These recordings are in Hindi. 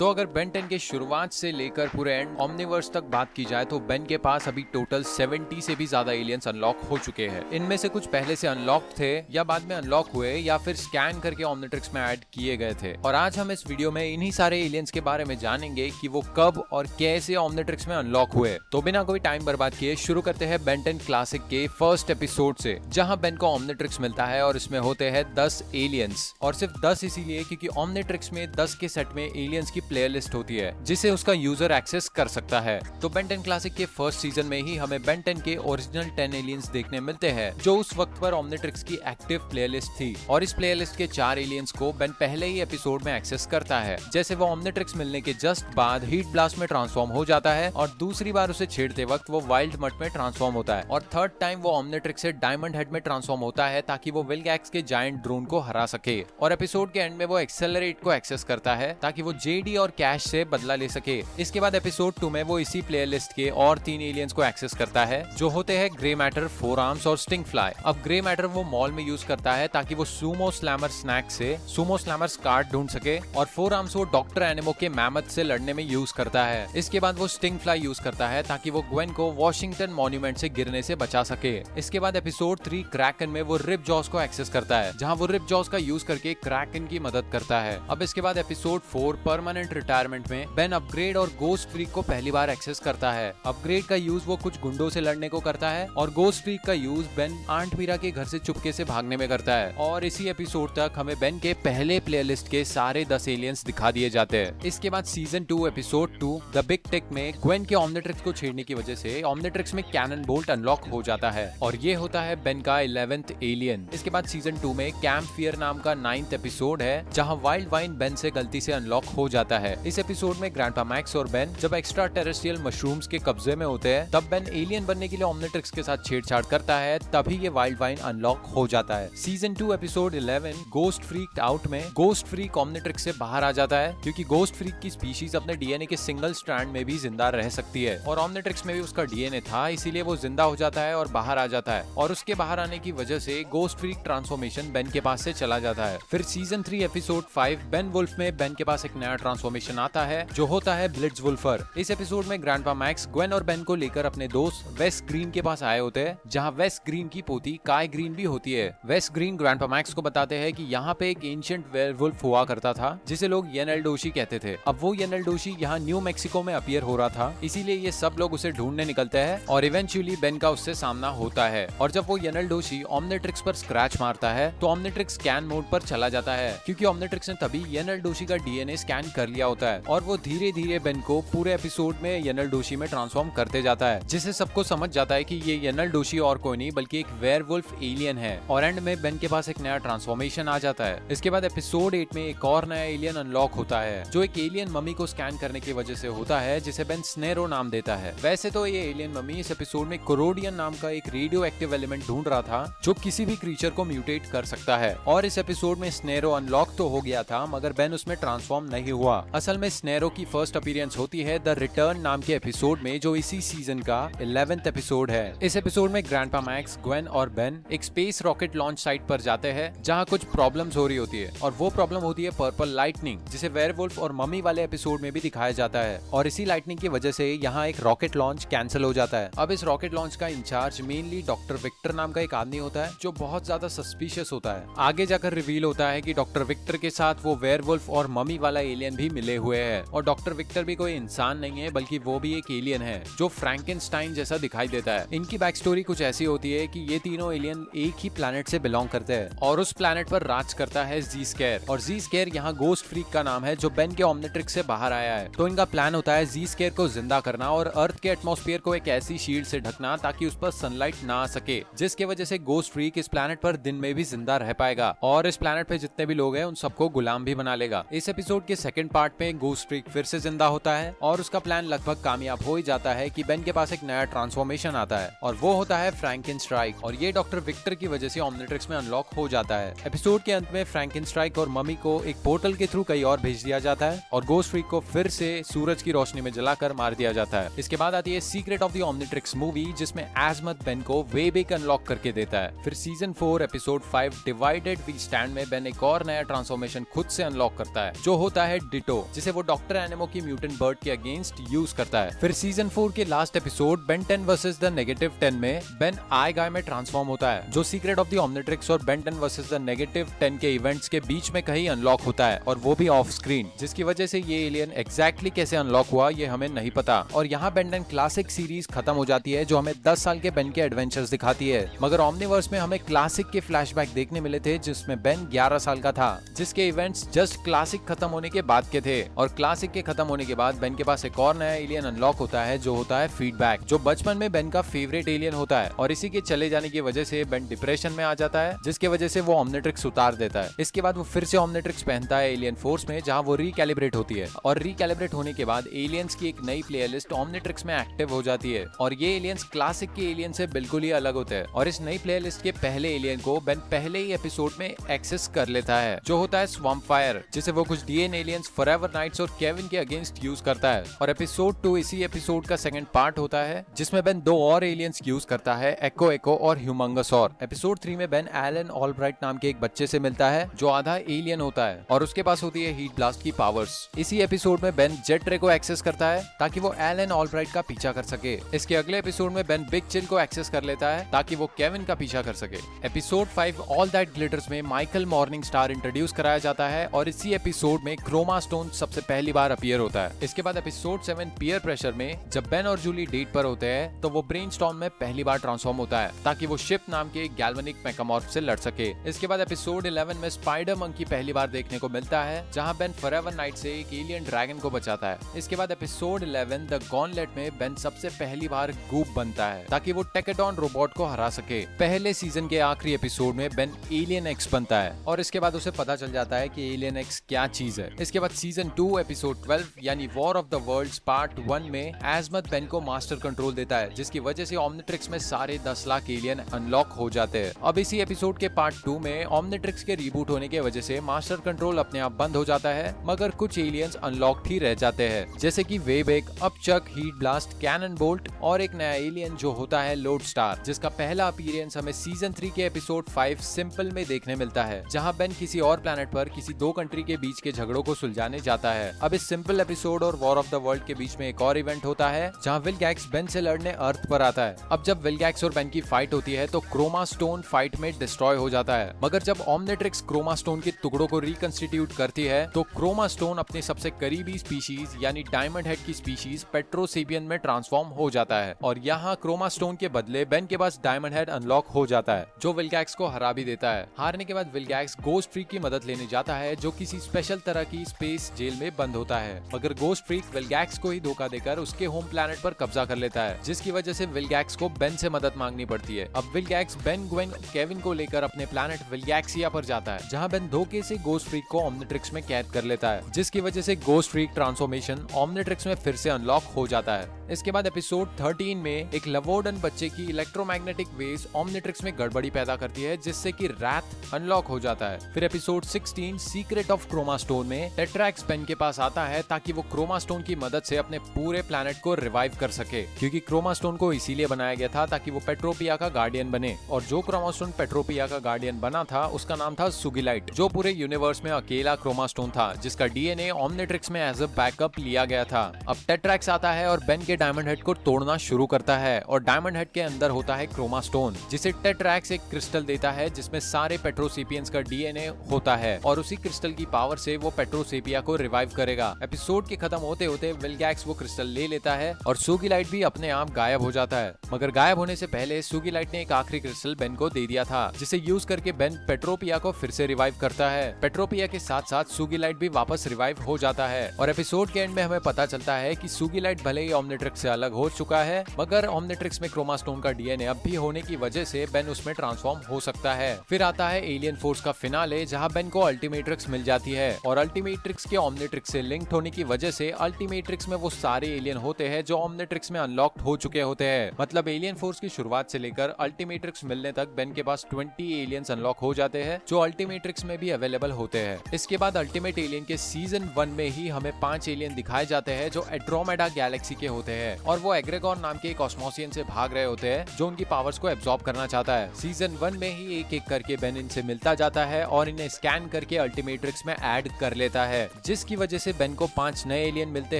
तो अगर बेन 10 के शुरुआत से लेकर पूरे एंड ओमनीवर्स तक बात की जाए तो बेन के पास अभी टोटल 70 से भी ज्यादा एलियंस अनलॉक हो चुके हैं। इनमें से कुछ पहले से अनलॉक थे या बाद में अनलॉक हुए या फिर स्कैन करके ओमनीट्रिक्स में ऐड किए गए थे। और आज हम इस वीडियो में इन्हीं सारे एलियंस के बारे में जानेंगे कि वो कब और कैसे ओमनीट्रिक्स में अनलॉक हुए। तो बिना कोई टाइम बर्बाद किए शुरू करते हैं बेन 10 क्लासिक के फर्स्ट एपिसोड से, जहां बेन को ओमनीट्रिक्स मिलता है और इसमें होते हैं 10 एलियंस। और सिर्फ 10 इसीलिए क्योंकि ओमनीट्रिक्स में 10 के सेट में एलियंस की प्लेलिस्ट होती है जिसे उसका यूजर एक्सेस कर सकता है। तो बेन 10 क्लासिक के फर्स्ट सीजन में ही हमें बेन 10 के ओरिजिनल 10 एलियंस देखने मिलते हैं जो उस वक्त पर ओमनीट्रिक्स की एक्टिव प्लेलिस्ट थी। और इस प्लेलिस्ट के 4 एलियंस को बेन पहले ही एपिसोड में एक्सेस करता है। जैसे वो ओमनीट्रिक्स मिलने के जस्ट बाद हीट ब्लास्ट में ट्रांसफॉर्म हो जाता है और दूसरी बार उसे छेड़ते वक्त वो वाइल्ड मट में ट्रांसफॉर्म होता है और थर्ड टाइम वो ओमनीट्रिक्स से डायमंड हेड में ट्रांसफॉर्म होता है ताकि वो विल्गैक्स के जायंट ड्रोन को हरा सके। और एपिसोड के एंड में वो एक्सेलरेट को एक्सेस करता है ताकि वो जेडी और कैश से बदला ले सके। इसके बाद एपिसोड 2 में वो इसी प्लेलिस्ट के और 3 एलियंस को एक्सेस करता है जो होते हैं ग्रे मैटर, फोर आर्म्स और स्टिंग फ्लाई। अब ग्रे मैटर वो मॉल में यूज करता है ताकि वो सुमो स्लैमर स्नैक से सुमो स्लैमर कार्ड ढूंढ सके और फोर आर्म्स वो डॉक्टर एनिमो के मैमथ से लड़ने में यूज करता है। इसके बाद वो स्टिंग फ्लाई यूज करता है ताकि वो ग्वेन को वॉशिंगटन मॉन्यूमेंट से गिरने से बचा सके। इसके बाद एपिसोड 3 क्रैकन में वो रिप जॉस को एक्सेस करता है जहां वो रिप जॉस का यूज करके क्रैकन की मदद करता है। अब इसके बाद एपिसोड 4 परमानेंट रिटायरमेंट में बेन अपग्रेड और गोस्ट फ्रीक को पहली बार एक्सेस करता है। अपग्रेड का यूज वो कुछ गुंडों से लड़ने को करता है और गोस्ट फ्रीक का यूज बेन आंट मीरा के घर से चुपके से भागने में करता है। और इसी एपिसोड तक हमें बेन के पहले प्लेलिस्ट के सारे 10 एलियंस दिखा दिए जाते हैं। इसके बाद season 2 episode 2 the big tech में ग्वेन के ओमनीट्रिक्स को छेड़ने की वजह से ओमनीट्रिक्स में कैनन बोल्ट अनलॉक हो जाता है और ये होता है बेन का 11th एलियन। इसके बाद सीजन 2 में कैंप फियर नाम का 9th एपिसोड है जहां वाइल्ड वाइन बेन से गलती से अनलॉक हो जाता है। इस एपिसोड में ग्रैंडपा मैक्स और बेन जब एक्स्ट्रा टेरेस्ट्रियल मशरूम्स के कब्जे में होते हैं तब बेन एलियन बनने के लिए ओमनीट्रिक्स के साथ छेड़छाड़ करता है, तभी ये वाइल्ड वाइन अनलॉक हो जाता है। Season 2 episode 11 ghost freak out में गोस्ट फ्रीक ओमनीट्रिक्स से बाहर आ जाता है क्योंकि गोस्ट फ्रीक की स्पीशीज अपने डीएनए के सिंगल स्ट्रैंड में भी जिंदा रह सकती है और ओमनीट्रिक्स में भी उसका डीएनए था, इसीलिए वो जिंदा हो जाता है और बाहर आ जाता है। और उसके बाहर आने की वजह से गोस्ट फ्रीक ट्रांसफॉर्मेशन बेन के पास से चला जाता है। फिर सीजन 3 एपिसोड 5 बेन वुल्फ में बेन के पास एक नया ट्रांसफॉर्मेशन आता है जो होता है ब्लिट्जवुल्फर। इस एपिसोड में ग्रैंडपा मैक्स ग्वेन और बेन को लेकर अपने दोस्त वेस्ट ग्रीन के पास आए होते हैं जहां वेस्ट ग्रीन की पोती काय ग्रीन भी होती है। वेस्ट ग्रीन ग्रैंडपा मैक्स को बताते हैं कि यहाँ पे एक एंशिएंट वेयरवुल्फ हुआ करता था जिसे लोग येनेलडोशी कहते थे। अब वो येनेलडोशी यहाँ न्यू मैक्सिको में अपीयर हो रहा था, इसीलिए ये सब लोग उसे ढूंढने निकलते हैं और इवेंचुअली बेन का उससे सामना होता है। और जब वो येनेलडोशी ओमनीट्रिक्स पर स्क्रैच मारता है तो ओमनीट्रिक्स स्कैन मोड पर चला जाता है क्योंकि ओमनीट्रिक्स ने तभी येनेलडोशी का डीएनए स्कैन कर लिया होता है और वो धीरे धीरे बेन को पूरे एपिसोड में येनेलडोशी में ट्रांसफॉर्म करते जाता है जिससे सबको समझ जाता है कि ये येनेलडोशी और कोई नहीं बल्कि एक वेयरवुल्फ एलियन है। और एंड में बेन के पास एक नया ट्रांसफॉर्मेशन आ जाता है। इसके बाद एपिसोड 8 में एक और नया एलियन अनलॉक होता है जो एक एलियन मम्मी को स्कैन करने की वजह से होता है जिसे बेन स्नेरो नाम देता है। वैसे तो ये एलियन मम्मी इस एपिसोड में कोरोडियन नाम का एक रेडियो एक्टिव एलिमेंट ढूंढ रहा था जो किसी भी क्रीचर को म्यूटेट कर सकता है और इस एपिसोड में स्नेरो अनलॉक तो हो गया था मगर बेन उसमें ट्रांसफॉर्म नहीं हुआ। असल में स्नेरो की फर्स्ट अपीयरेंस होती है द रिटर्न नाम के एपिसोड में जो इसी सीजन का 11th एपिसोड है। इस एपिसोड में ग्रैंडपा मैक्स, ग्वेन और बेन एक स्पेस रॉकेट लॉन्च साइट पर जाते हैं जहां कुछ प्रॉब्लम्स हो रही होती है और वो प्रॉब्लम होती है पर्पल लाइटनिंग जिसे वेयरवुल्फ और मम्मी वाले एपिसोड में भी दिखाया जाता है और इसी लाइटनिंग की वजह से यहाँ एक रॉकेट लॉन्च कैंसिल हो जाता है। अब इस रॉकेट लॉन्च का इंचार्ज मेनली डॉक्टर विक्टर नाम का एक आदमी होता है जो बहुत ज्यादा सस्पिशियस होता है। आगे जाकर रिवील होता है कि डॉक्टर विक्टर के साथ वो वेयरवुल्फ और मम्मी वाला एलियन भी मिले हुए हैं और डॉक्टर विक्टर भी कोई इंसान नहीं है बल्कि वो भी एक एलियन है जो फ्रैंकेनस्टाइन जैसा दिखाई देता है। इनकी बैक स्टोरी कुछ ऐसी होती है कि ये तीनों एलियन एक ही प्लैनेट से बिलोंग करते हैं और उस प्लैनेट पर राज करता है जी स्केयर और जी स्केयर यहाँ गोस्ट फ्रीक का नाम है जो बेन के ओमनीट्रिक्स से बाहर आया है। तो इनका प्लान होता है जी स्केयर को जिंदा करना और अर्थ के एटमॉस्फेयर को एक ऐसी शील्ड से ढकना ताकि उस पर सनलाइट ना आ सके जिसकी वजह से गोस्ट फ्रीक इस प्लैनेट पर दिन में भी जिंदा रह पाएगा और इस प्लैनेट पे जितने भी लोग हैं उन सबको गुलाम भी बना लेगा। इस एपिसोड के सेकंड पार्ट में गोस्ट फ्रीक फिर से जिंदा होता है और उसका प्लान लगभग कामयाब हो ही जाता है कि बेन के पास एक नया ट्रांसफॉर्मेशन आता है और वो होता है फ्रैंकेनस्ट्राइक और ये डॉक्टर विक्टर की वजह से ओमनीट्रिक्स में अनलॉक हो जाता है। एपिसोड के अंत में फ्रैंकेनस्ट्राइक और मम्मी को एक पोर्टल के थ्रू कहीं और भेज दिया जाता है और गोस्ट फ्रीक को फिर से सूरज की रोशनी में जलाकर मार दिया जाता है। इसके बाद आती है secret of the Omnitrix movie जिसमें एज़मथ बेन को वेबेक अनलॉक करके देता है। फिर season 4 episode 5 divided we stand में बेन एक और नया ट्रांसफॉर्मेशन खुद से अनलॉक करता है जो होता है डिटो मैग्नेटो, जिसे वो डॉक्टर एनिमो की म्यूटेंट बर्ड के अगेंस्ट यूज करता है। फिर सीजन 4 के last episode Ben 10 versus the negative 10 में बेन आई गाय में ट्रांसफॉर्म होता है, जो सीक्रेट ऑफ द ओमनिट्रिक्स और बेन 10 वर्सेस द नेगेटिव 10 के इवेंट्स के बीच में कहीं अनलॉक होता है, और वो भी ऑफ स्क्रीन, जिसकी वजह से ये एलियन एग्जैक्टली कैसे अनलॉक हुआ ये हमें नहीं पता। और यहाँ बेन 10 क्लासिक सीरीज खत्म हो जाती है, जो हमें 10 साल के बेन के एडवेंचर्स दिखाती है। मगर ओमनीवर्स में हमें क्लासिक के फ्लैशबैक देखने मिले थे, जिसमें बेन 11 साल का था, जिसके इवेंट्स जस्ट क्लासिक खत्म होने के बाद के थे। और क्लासिक के खत्म होने के बाद बेन के पास एक और नया एलियन अनलॉक होता है, जो होता है फीडबैक, जो बचपन में बेन का फेवरेट एलियन होता है। और इसी के चले जाने की वजह से बेन डिप्रेशन में आ जाता है, जिसकी वजह से वो ओमनिट्रिक्स उतार देता है। इसके बाद वो फिर से ओमनिट्रिक्स पहनता है एलियन फोर्स में, जहाँ वो रिकैलिब्रेट होती है। और रिकैलिब्रेट होने के बाद एलियंस की एक नई प्लेलिस्ट ओमनिट्रिक्स में एक्टिव हो जाती है, और ये एलियंस क्लासिक के एलियन से बिल्कुल ही अलग होते हैं। और इस नई प्लेलिस्ट के पहले एलियन को बेन पहले ही एपिसोड में एक्सेस कर लेता है, जो होता है स्वैम्प फायर, जिसे वो कुछ डीएन एलियंस फॉरएवर नाइट्स और केविन के अगेंस्ट यूज करता है। और एपिसोड 2 इसी एपिसोड का सेकंड पार्ट होता है, जिसमें बेन 2 और एलियंस यूज करता है, एको और ह्यूमंगसॉर। एपिसोड 3 में बेन एलन ऑलब्राइट नाम के एक बच्चे से मिलता है, जो आधा एलियन होता है, और उसके पास होती है हीट ब्लास्ट की पावर्स। इसी एपिसोड में बेन जेट रे को एक्सेस करता है, ताकि वो एलन ऑलब्राइट का पीछा कर सके। इसके अगले एपिसोड में बेन बिग चिन को एक्सेस कर लेता है, ताकि वो केविन का पीछा कर सके। एपिसोड 5 ऑल दैट ग्लिटर्स में माइकल मॉर्निंग स्टार इंट्रोड्यूस कराया जाता है, और इसी एपिसोड में क्रोमा स्टोन सबसे पहली बार अपीयर होता है। इसके बाद एपिसोड 7 पीयर प्रेशर में जब बेन और जूली डेट पर होते हैं, तो वो ब्रेनस्टॉर्म में पहली बार ट्रांसफॉर्म होता है, ताकि वो शिप नाम के गैल्वेनिक मेकामॉर्फ से लड़ सके। इसके बाद एपिसोड 11 में स्पाइडर मंकी पहली बार देखने को मिलता है, जहां बेन फॉरएवर नाइट से एक एलियन ड्रैगन को बचाता है। इसके बाद एपिसोड 11 द गॉनलेट में बेन सबसे पहली बार गूप बनता है, ताकि वो टेकेटॉन रोबोट को हरा सके। पहले सीजन के आखिरी एपिसोड में बेन एलियन एक्स बनता है, और इसके बाद उसे पता चल जाता है कि एलियन एक्स क्या चीज है। इसके बाद सीजन 2 एपिसोड 12 यानी war of the worlds part 1 में एजमत बेन को मास्टर कंट्रोल देता है, जिसकी वजह से ओमनिट्रिक्स में सारे 10 लाख एलियन अनलॉक हो जाते हैं। अब इसी एपिसोड के पार्ट 2 में ओमनिट्रिक्स के रिबूट होने की वजह से मास्टर कंट्रोल अपने आप बंद हो जाता है, मगर कुछ एलियंस अनलॉक्ड ही रह जाते हैं, जैसे कि वेबेक, अपचक, हीट ब्लास्ट, कैनन बोल्ट, और एक नया एलियन जो होता है लोड स्टार, जिसका पहला अपीयरेंस हमें सीजन 3 के एपिसोड 5 सिंपल में देखने मिलता है, जहां बेन किसी और प्लेनेट पर किसी 2 कंट्री के बीच के झगड़ों को सुलझाने जाता है। अब इस सिंपल एपिसोड और वॉर ऑफ द वर्ल्ड के बीच में एक और इवेंट होता है, जहां विलगैक्स बेन से लड़ने अर्थ पर आता है। अब जब विलगैक्स और बेन की फाइट होती है, तो क्रोमा स्टोन फाइट में डिस्ट्रॉय हो जाता है, मगर जब ओमनिट्रिक्स क्रोमा स्टोन के टुकड़ों को रिकंस्टिट्यूट करती है, तो क्रोमा स्टोन अपने सबसे करीबी स्पीशीज यानी डायमंड हेड की स्पीशीज पेट्रोसेपियन में ट्रांसफॉर्म हो जाता है। और यहाँ क्रोमा स्टोन के बदले बेन के पास डायमंड हेड अनलॉक हो जाता है, जो विलगैक्स को हरा भी देता है। हारने के बाद विलगैक्स गोस्ट फ्रीक की मदद लेने जाता है, जो किसी स्पेशल तरह की स्पेस जेल में बंद होता है, मगर गोस्ट फ्रीक विलगैक्स को ही धोखा देकर उसके होम प्लैनेट पर कब्जा कर लेता है, जिसकी वजह से विलगैक्स को बेन से मदद मांगनी पड़ती है। अब विलगैक्स बेन, ग्वेन, केविन को लेकर अपने प्लैनेट विलगैक्सिया पर जाता है, जहां बेन धोखे से गोस्ट फ्रीक को ओमनिट्रिक्स में कैद कर लेता है, जिसकी वजह से गोस्ट फ्रीक ट्रांसफॉर्मेशन ओमनिट्रिक्स में फिर से अनलॉक हो जाता है। इसके बाद एपिसोड 13 में एक लवोडन बच्चे की इलेक्ट्रोमैग्नेटिक वेव्स ओमनिट्रिक्स में गड़बड़ी पैदा करती है, जिससे कि रैथ अनलॉक हो जाता है। फिर episode 16 secret of Chroma Stone में टेट्रैक्स बेन के पास आता है, ताकि वो क्रोमा स्टोन की मदद से अपने पूरे प्लैनेट को रिवाइव कर सके, क्योंकि क्रोमा स्टोन को इसीलिए बनाया गया था ताकि वो पेट्रोपिया का गार्डियन बने। और जो क्रोमा स्टोन पेट्रोपिया का गार्डियन बना था, उसका नाम था सुगिलाइट, जो पूरे यूनिवर्स में अकेला क्रोमा स्टोन था, जिसका डीएनए ओमनिट्रिक्स में एज अ बैकअप लिया गया था। अब टेट्रैक्स आता है और बेन के डायमंड हेड को तोड़ना शुरू करता है, और डायमंड हेड के अंदर होता है क्रोमा स्टोन, जिसे टेट्रैक्स एक क्रिस्टल देता है, जिसमें सारे पेट्रोसेपियंस का डीएनए होता है, और उसी क्रिस्टल की पावर से वो पेट्रोसेपिया को रिवाइव करेगा। एपिसोड के खत्म होते होते विलगैक्स वो क्रिस्टल ले लेता है, और सुगिलाइट भी अपने आप गायब हो जाता है। मगर गायब होने से पहले सुगिलाइट ने एक आखिरी क्रिस्टल बेन को दे दिया था, जिसे यूज करके बेन पेट्रोपिया को फिर से रिवाइव करता है। पेट्रोपिया के साथ साथ सुगिलाइट भी वापस रिवाइव हो जाता है, और एपिसोड के एंड में हमें पता चलता है कि सुगिलाइट भले ही ओमनिट्रिक्स से अलग हो चुका है, मगर ओमनिट्रिक्स में क्रोमा स्टोन का डीएनए अब भी होने की वजह से बेन उसमें ट्रांसफॉर्म हो सकता है। फिर आता है एलियन फोर्स का फिनाले, जहां बेन को अल्टीमेट्रिक्स मिल जाती है, और अल्टीमेट्रिक्स के ओमनिट्रिक्स से लिंक्ड होने की वजह से अल्टीमेट्रिक्स में वो सारे एलियन होते हैं जो ओमनिट्रिक्स में अनलॉक्ड हो चुके होते हैं। मतलब एलियन फोर्स की शुरुआत से लेकर अल्टीमेट्रिक्स मिलने तक बेन के पास 20 एलियंस अनलॉक हो जाते हैं, जो अल्टीमेट्रिक्स में भी अवेलेबल होते हैं। इसके बाद अल्टीमेट एलियन के सीजन 1 में ही हमें 5 एलियन दिखाए जाते हैं, जो एड्रोमेडा गैलेक्सी के होते हैं और वो एग्रेगोर नाम के एक ऑस्मोसियन से भाग रहे होते हैं जो उनकी पावर्स को एब्जॉर्ब करना चाहता है। सीजन 1 में ही एक एक करके बेन इनसे मिलता जाता है और इन्हें स्कैन करके अल्टीमेट्रिक्स में ऐड कर लेता है, जिसकी वजह से बेन को 5 नए एलियन मिलते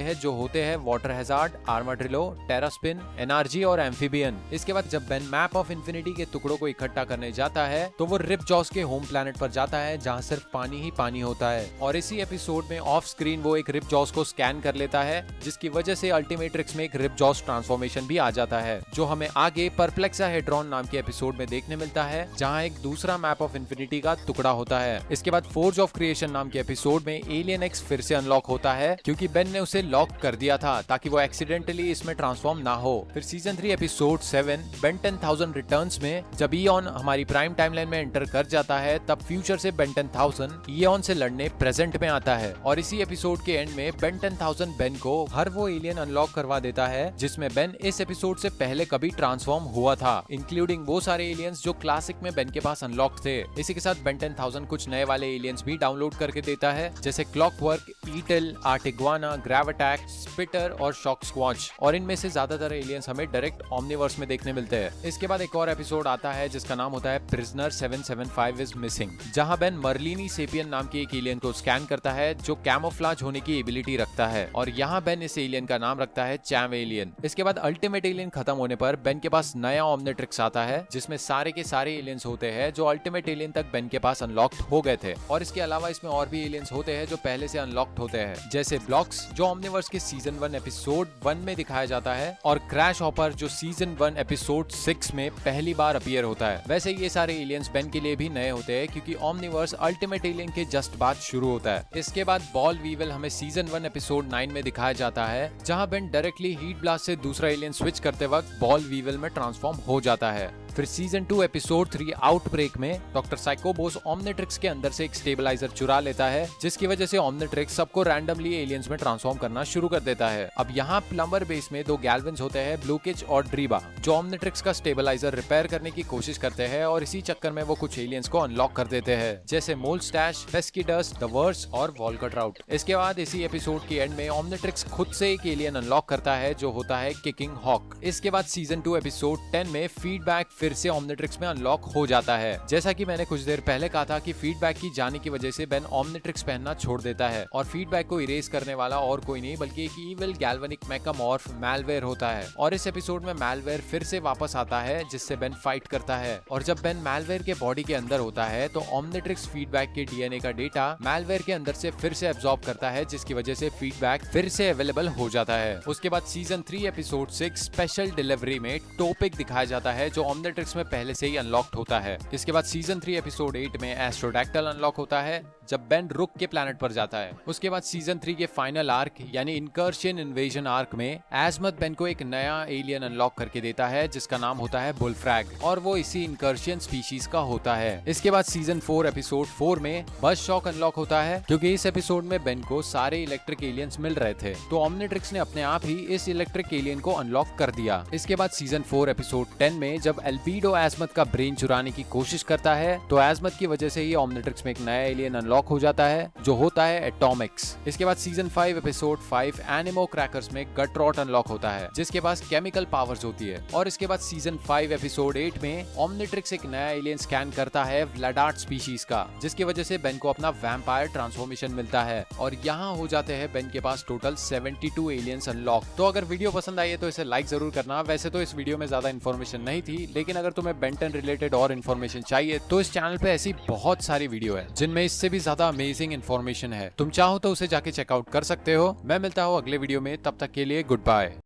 हैं जो होते हैं वाटर हैजार्ड, आर्माड्रिलो, टेरास्पिन, एनआरजी और एम्फीबियन। इसके बाद जब बेन मैप ऑफ इंफिनिटी के टुकड़ों को इकट्ठा करने जाता है तो वो रिपजॉस के होम प्लैनेट पर जाता है जहाँ सिर्फ पानी ही पानी होता है और इसी एपिसोड में ऑफ स्क्रीन वो एक रिपजॉस को स्कैन कर लेता है, जिसकी वजह से अल्टीमेट्रिक्स में एक रिपजॉस ट्रांसफॉर्मेशन भी आ जाता है जो हमें आगे परप्लेक्साहेड्रॉन नाम के एपिसोड में देखने मिलता है जहाँ एक दूसरा मैप ऑफ इंफिनिटी का टुकड़ा होता है। इसके बाद फोर्ज ऑफ क्रिएशन नाम के एपिसोड में एलियन एक्स फिर से अनलॉक होता है क्योंकि बेन ने उसे लॉक कर दिया था ताकि वो एक्सीडेंटली इसमें ट्रांसफॉर्म ना हो। फिर सीजन 3 एपिसोड 7 बेन 10,000 रिटर्न्स में जब ईऑन हमारी प्राइम टाइमलाइन में एंटर कर जाता है तब फ्यूचर से बेन 10,000 ईऑन से लड़ने प्रेजेंट में आता है और इसी एपिसोड के एंड में बेन 10,000 बेन को हर वो एलियन अनलॉक करवा देता है जिसमें बेन इस एपिसोड से पहले कभी ट्रांसफॉर्म हुआ था, इंक्लूडिंग वो सारे एलियंस जो क्लासिक में बेन के पास अनलॉक थे। इसी के साथ बेन 10,000 कुछ नए वाले एलियंस भी डाउनलोड करके देता है जैसे क्लॉकवर्क, ईटल, आर्टिग्वाना, ग्रेविटैक, स्पिटर और शॉक स्क्वॉच और इनमें से ज्यादातर एलियंस हमें डायरेक्ट ओमनीवर्स में देखने मिलते हैं। इसके बाद एक और एपिसोड आता है जिसका नाम होता है प्रिजनर 775 इज मिसिंग, जहां बेन मर्लिनी सेपियन नाम के एक एलियन को स्कैन करता है जो कैमोफ्लाज होने की एबिलिटी रखता है और यहाँ बेन इस एलियन का नाम रखता है चैम एलियन। इसके बाद अल्टीमेट एलियन खत्म होने पर बेन के पास नया ओमनिट्रिक्स आता है जिसमें सारे के सारे एलियंस होते हैं जो अल्टीमेट एलियन तक बेन के पास अनलॉक्ड हो गए थे और इसके अलावा इसमें और भी एलियंस होते हैं जो पहले से अनलॉक्ड होते हैं जैसे ब्लॉक्स जो ओमनिवर्स के सीजन 1 एपिसोड 1 में दिखाया जाता है और क्रैश हॉपर जो सीजन 1 एपिसोड 6 में पहली बार अपीयर होता है। वैसे ये सारे एलियंस बेन के लिए भी नए होते हैं क्योंकि ओमनिवर्स अल्टीमेट एलियन के जस्ट बाद शुरू होता है। इसके बाद बॉल वीवल हमें सीजन 1 एपिसोड 9 में दिखाया जाता है जहां बेन डायरेक्टली हीट ब्लास्ट से दूसरा एलियन स्विच करते वक्त बॉल वीवल में ट्रांसफॉर्म हो जाता है। फिर सीजन 2 एपिसोड 3 आउटब्रेक में डॉक्टर साइकोबोस ओमनिट्रिक्स के अंदर से एक स्टेबलाइजर चुरा लेता है जिसकी वजह से ओमनिट्रिक्स सबको रैंडमली एलियंस में ट्रांसफॉर्म करना शुरू कर देता है। अब यहाँ प्लम्बर बेस में 2 गैल्विन्स होते हैं, ब्लूकिच और ड्रीबा, जो ओमनिट्रिक्स का स्टेबलाइजर रिपेयर करने की कोशिश करते हैं और इसी चक्कर में वो कुछ एलियंस को अनलॉक कर देते हैं जैसे मोलस्टैश, पेस्किडस, द वर्स और वॉल्करट्राउट। इसके बाद इसी एपिसोड के एंड में ओमनिट्रिक्स खुद से एक एलियन अनलॉक करता है जो होता है किकिंग हॉक। इसके बाद सीजन 2 एपिसोड 10 में फीडबैक फिर से ओमनिट्रिक्स में अनलॉक हो जाता है। जैसा कि मैंने कुछ देर पहले कहा था कि फीडबैक की जाने की वजह से बेन ओमनिट्रिक्स पहनना छोड़ देता है और फीडबैक को इरेज करने वाला और कोई नहीं बल्कि एक इविल गैल्वेनिक मेकामॉर्फ मैलवेयर होता है और इस एपिसोड में मैलवेयर फिर से वापस आता है जिससे बेन फाइट करता है और जब बेन मैलवेयर के बॉडी के अंदर होता है तो ओमनिट्रिक्स फीडबैक के डीएनए का डेटा मैलवेयर के अंदर से फिर से एब्जॉर्ब करता है जिसकी वजह से फीडबैक फिर से अवेलेबल हो जाता है। उसके बाद सीजन 3 एपिसोड 6 स्पेशल डिलीवरी में टोपिक दिखाया जाता है जो ओमनिट्रिक्स में पहले से ही अनलॉक्ड होता है। इसके बाद सीजन 3 एपिसोड 8 में एस्ट्रोडैक्टल अनलॉक होता है जब बेन रुक के प्लैनेट पर जाता है। उसके बाद सीजन 3 के फाइनल आर्क यानी इनकर्शन इन्वेजन आर्क में एजमथ बेन को एक नया एलियन अनलॉक करके देता है जिसका नाम होता है बुलफ्रैग और वो इसी इनकर्शन स्पीशीज का होता है। इसके बाद सीजन 4 एपिसोड 4 में बस शॉक अनलॉक होता है क्योंकि इस एपिसोड में बेन को सारे इलेक्ट्रिक एलियंस मिल रहे थे तो ओमनिट्रिक्स ने अपने आप ही इस इलेक्ट्रिक एलियन को अनलॉक कर दिया। इसके बाद सीजन 4 एपिसोड 10 में जब एल्बीडो एजमथ का ब्रेन चुराने की कोशिश करता है तो एजमथ की वजह से ही ओमनिट्रिक्स में एक नया एलियन अनलॉक हो जाता है जो होता है एटॉमिक्स। इसके बाद सीजन 5 एपिसोड 5 एनिमो क्रैकर्स में गटरॉट अनलॉक होता है जिसके पास केमिकल पावर्स होती है और इसके बाद सीजन 5 एपिसोड 8 में ओमनिट्रिक्स एक नया एलियन स्कैन करता है व्लाडार्ट स्पीशीज का जिसकी वजह से बेन को अपना वैम्पायर ट्रांसफॉर्मेशन मिलता है और यहाँ हो जाते हैं बेन के पास टोटल 72 एलियंस अनलॉक। तो अगर वीडियो पसंद आई है तो इसे लाइक जरूर करना। वैसे तो इस वीडियो में ज्यादा इन्फॉर्मेशन नहीं थी लेकिन अगर तुम्हें बेन 10 रिलेटेड और इन्फॉर्मेशन चाहिए तो इस चैनल पे ऐसी बहुत सारी वीडियो है जिनमें इससे भी ज्यादा अमेजिंग इन्फॉर्मेशन है। तुम चाहो तो उसे जाके चेकआउट कर सकते हो। मैं मिलता हूँ अगले वीडियो में, तब तक के लिए गुड बाय।